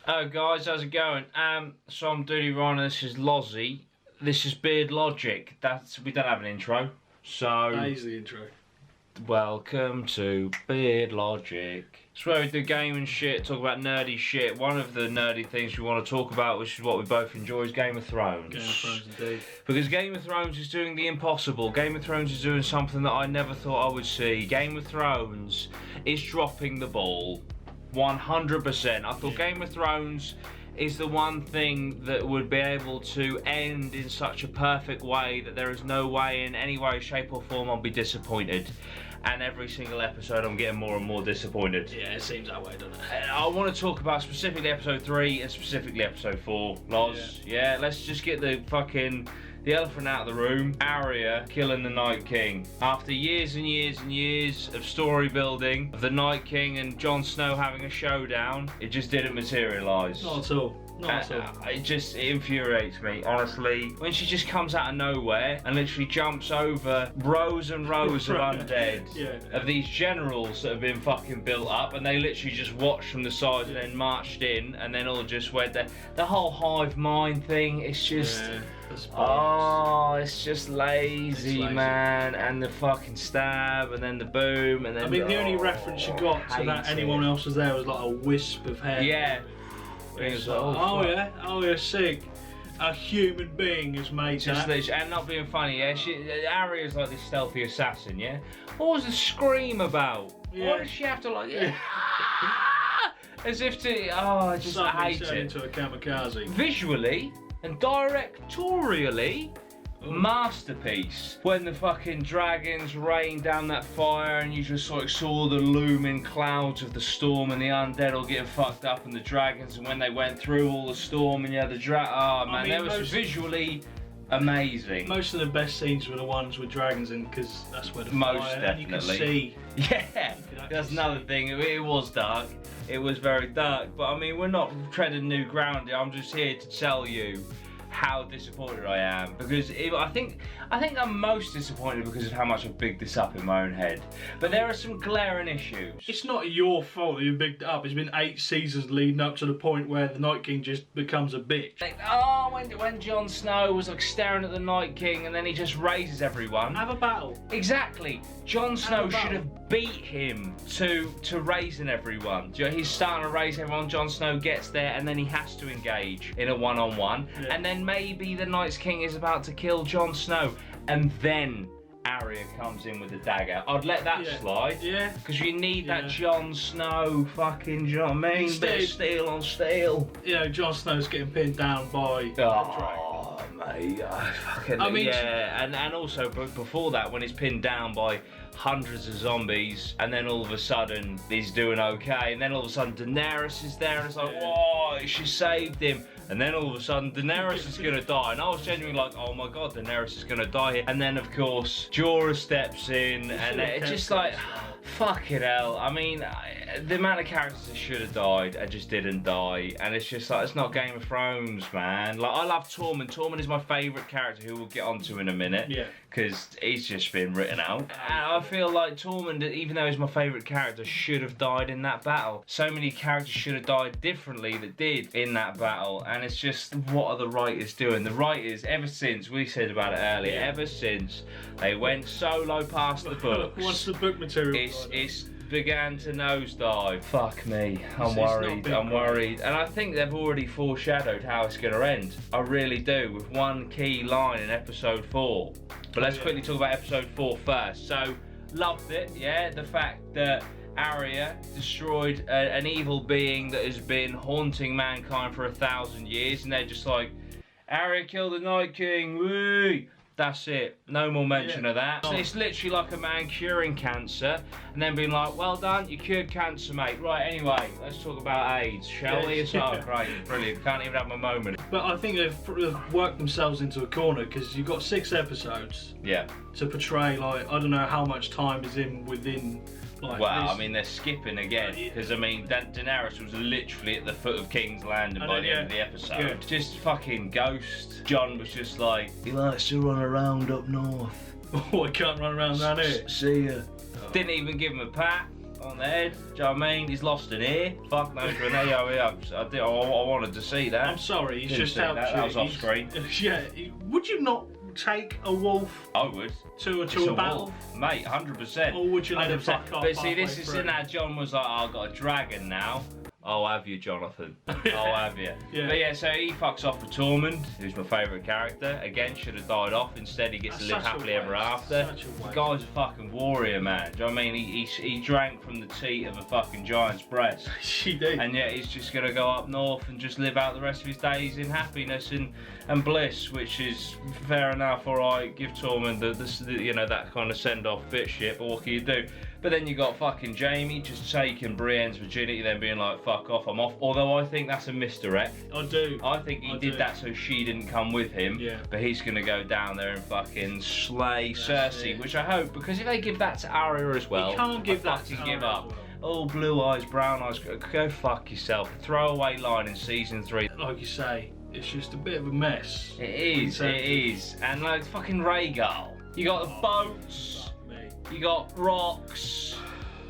Hello guys, how's it going? So I'm Duty Ryan and this is Lozzie. This is Beard Logic. We don't have an intro. So That is the intro. welcome to Beard Logic. It's where we do gaming shit, talk about nerdy shit. One of the nerdy things we want to talk about, which is what we both enjoy, is Game of Thrones. Game of Thrones indeed. Because Game of Thrones is doing the impossible. Game of Thrones is doing something that I never thought I would see. Game of Thrones is dropping the ball. 100%. I thought Game of Thrones is the one thing that would be able to end in such a perfect way that there is no way in any way, shape or form I'll be disappointed. And every single episode I'm getting more and more disappointed. Yeah, it seems that way, doesn't it? I want to talk about specifically episode 3 and specifically episode 4, Loz. Yeah, let's just get the elephant out of the room. Arya killing the Night King. After years and years and years of story building of the Night King and Jon Snow having a showdown, it just didn't materialise. Not at all. Not at all. It infuriates me, honestly. When she just comes out of nowhere and literally jumps over rows and rows of undead, of these generals that have been fucking built up, and they literally just watched from the side and then marched in, and then all just went there. The whole hive mind thing, it's just... it's just lazy, man. And the fucking stab, and then the boom, and then... I mean, the only reference you got to that anyone else was there was like a wisp of hair. Yeah. It's like, oh yeah, sick. A human being has made just that. And not being funny, yeah. Arya's like this stealthy assassin, yeah. What was the scream about? Yeah. What did she have to like? Yeah. As if to. Oh, I just hate it. Into a kamikaze. Visually and directorially. Masterpiece. When the fucking dragons rained down that fire and you just like saw the looming clouds of the storm and the undead all getting fucked up and the dragons, and when they went through all the storm and you had the that was visually amazing. Most of the best scenes were the ones with dragons in, because that's where the most fire, definitely. And you can see. Yeah, that's another thing. It was dark. It was very dark. But I mean, we're not treading new ground here. I'm just here to tell you how disappointed I am, because I think I'm most disappointed because of how much I've bigged this up in my own head. But there are some glaring issues. It's not your fault that you bigged it up. It's been 8 seasons leading up to the point where the Night King just becomes a bitch. Like, when Jon Snow was like staring at the Night King and then he just raises everyone. Have a battle. Exactly. Jon Snow should have beat him to raising everyone. He's starting to raise everyone. Jon Snow gets there and then he has to engage in a one-on-one. And then maybe the Night King is about to kill Jon Snow, and then Arya comes in with the dagger. I'd let that slide. Yeah. Because you need that Jon Snow fucking, do you know what I mean? Bit of steel on steel. You know, Jon Snow's getting pinned down by mate. And also before that, when he's pinned down by hundreds of zombies, and then all of a sudden he's doing okay, and then all of a sudden Daenerys is there, and it's like, whoa, she saved him. And then all of a sudden Daenerys is gonna die, and I was genuinely like, oh my god, Daenerys is gonna die here. And then of course Jorah steps in, and it's just like, fucking hell. I mean, the amount of characters that should have died and just didn't die, and it's just like, it's not Game of Thrones, man. Like, I love Tormund. Tormund is my favourite character, who we'll get onto in a minute. Yeah. Because he's just been written out. And I feel like Tormund, even though he's my favourite character, should have died in that battle. So many characters should have died differently that did in that battle. And it's just, what are the writers doing? The writers, ever since, we said about it earlier, ever since they went solo past the books. What's the book material? It's began to nosedive. Fuck me. I'm worried. I'm worried. And I think they've already foreshadowed how it's going to end. I really do, with one key line in episode 4. But let's quickly talk about episode 4 first. So, loved it, yeah? The fact that Arya destroyed an evil being that has been haunting mankind for 1,000 years, and they're just like, Arya killed the Night King, woo! That's it. No more mention of that. So it's literally like a man curing cancer and then being like, well done, you cured cancer, mate. Right, anyway, let's talk about AIDS, shall we? It's great, brilliant. Can't even have my moment. But I think they've worked themselves into a corner, because you've got 6 episodes to portray, like, I don't know how much time is within. Like well, I mean, they're skipping again, because I mean, Daenerys was literally at the foot of King's Landing by the end of the episode. Just fucking ghost. Jon was just like, he likes to run around up north. Oh, I can't run around down here. See ya. Didn't even give him a pat. on the head. Do you know what I mean? He's lost an ear. Fuck knows when they are. I wanted to see that. I'm sorry, he's Didn't just see helped that. you. That was off screen. Yeah. Would you not take a wolf I would. to a battle? Wolf. Mate, 100%. Or would you let him fuck off? But see, this is in that John was like, oh, I've got a dragon now. I'll have you, Jonathan. I'll have you. Yeah. But yeah, so he fucks off with Tormund, who's my favourite character. Again, should have died off. Instead, he gets to live happily ever after. The guy's a fucking warrior, man. Do you know what I mean? He drank from the teat of a fucking giant's breast. She did. And yet he's just going to go up north and just live out the rest of his days in happiness and bliss, which is fair enough. All right, give Tormund that kind of send-off bit shit, but what can you do? But then you got fucking Jaime just taking Brienne's virginity, then being like, fuck off, I'm off. Although I think that's a misdirect. I do. I think he did that so she didn't come with him. Yeah. But he's going to go down there and fucking slay Cersei, which I hope, because if they give that to Arya as well, you can't give that fucking to give Arya up. as well. Oh, blue eyes, brown eyes, go fuck yourself. A throwaway line in season 3. Like you say, it's just a bit of a mess. It is. And like fucking Rhaegal. You got the boats, you got rocks,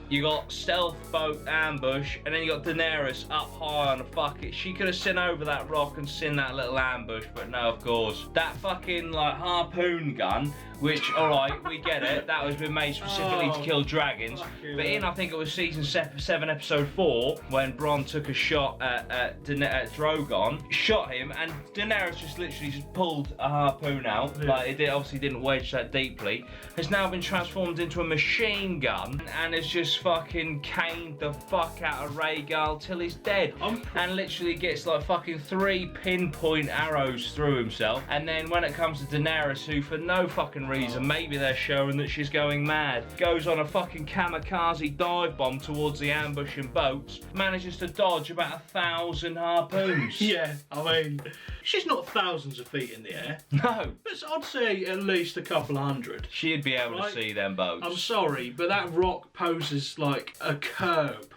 you got stealth boat ambush, and then you got Daenerys up high on a fucking... She could have seen over that rock and seen that little ambush, but no, of course. That fucking, like, harpoon gun, which, alright, we get it. That was been made specifically to kill dragons. But in, I think it was season 7, episode 4, when Bronn took a shot at Drogon, shot him, and Daenerys just literally just pulled a harpoon out. Yeah. Like, it obviously didn't wedge that deeply. Has now been transformed into a machine gun, and has just fucking caned the fuck out of Rhaegal till he's dead. And literally gets like fucking 3 pinpoint arrows through himself. And then when it comes to Daenerys, who for no fucking reason, maybe they're showing that she's going mad, goes on a fucking kamikaze dive bomb towards the ambushing boats, manages to dodge about 1,000 harpoons. Yeah, I mean, she's not thousands of feet in the air. No. But I'd say at least a couple of hundred. She'd be able to see them boats. I'm sorry, but that rock poses like a curb.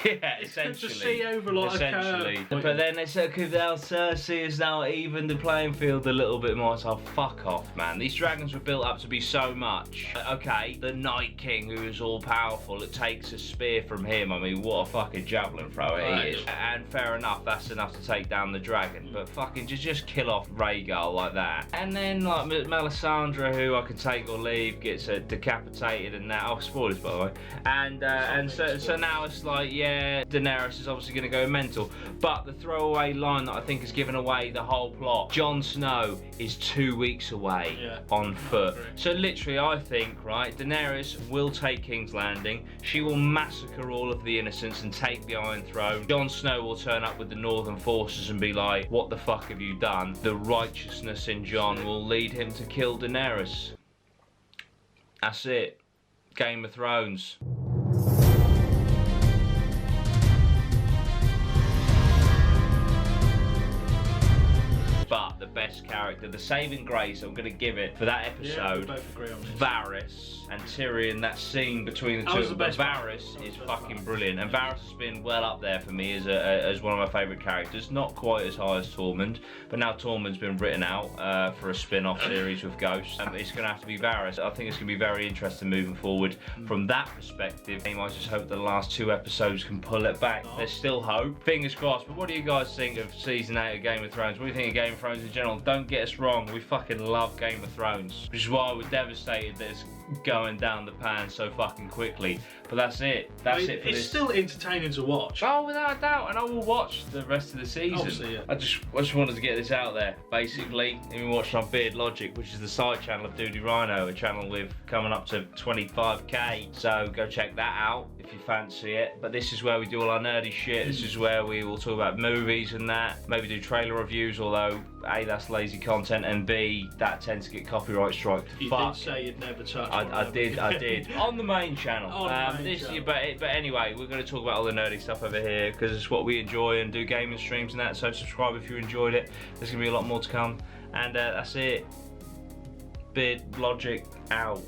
Yeah, essentially. To see over like a curb. But then they said, now Cersei has now evened the playing field a little bit more. So fuck off, man. These dragons were built up to be so much. Okay, the Night King, who is all powerful, it takes a spear from him. I mean, what a fucking javelin thrower he is. And fair enough, that's enough to take down the dragon. But fucking just kill off Rhaegal like that. And then like Melisandre, who I can take or leave, gets decapitated and now. Oh, spoilers by the way. And so now it's like, yeah, Daenerys is obviously going to go mental. But the throwaway line that I think has given away the whole plot, Jon Snow is 2 weeks away on foot. So literally, I think, right, Daenerys will take King's Landing. She will massacre all of the innocents and take the Iron Throne. Jon Snow will turn up with the Northern forces and be like, what the fuck have you done? The righteousness in Jon will lead him to kill Daenerys. That's it. Game of Thrones. But the best character, the saving grace I'm going to give it for that episode, Varys and Tyrion, that scene between the two of them. Varys is fucking brilliant, and Varys has been well up there for me as one of my favourite characters. Not quite as high as Tormund, but now Tormund's been written out for a spin-off series with Ghost. It's going to have to be Varys. I think it's going to be very interesting moving forward from that perspective. I just hope the last 2 episodes can pull it back. There's still hope. Fingers crossed. But what do you guys think of season 8 of Game of Thrones? What do you think of Game of Thrones in general? Don't get us wrong, we fucking love Game of Thrones, which is why we're devastated that it's going down the pan so fucking quickly. But that's it. That's it for this. It's still entertaining to watch. Oh, without a doubt, and I will watch the rest of the season. Obviously, yeah. I just wanted to get this out there. Basically, we watched on Beard Logic, which is the side channel of Doody Rhino, a channel with coming up to 25k. So go check that out if you fancy it. But this is where we do all our nerdy shit. This is where we will talk about movies and that. Maybe do trailer reviews, although A, that's lazy content, and B, that tends to get copyright striked. You did say you'd never touch one. I did. On the main channel. Channel. But anyway, we're going to talk about all the nerdy stuff over here because it's what we enjoy and do gaming streams and that. So subscribe if you enjoyed it. There's going to be a lot more to come. And that's it. Beard Logic out.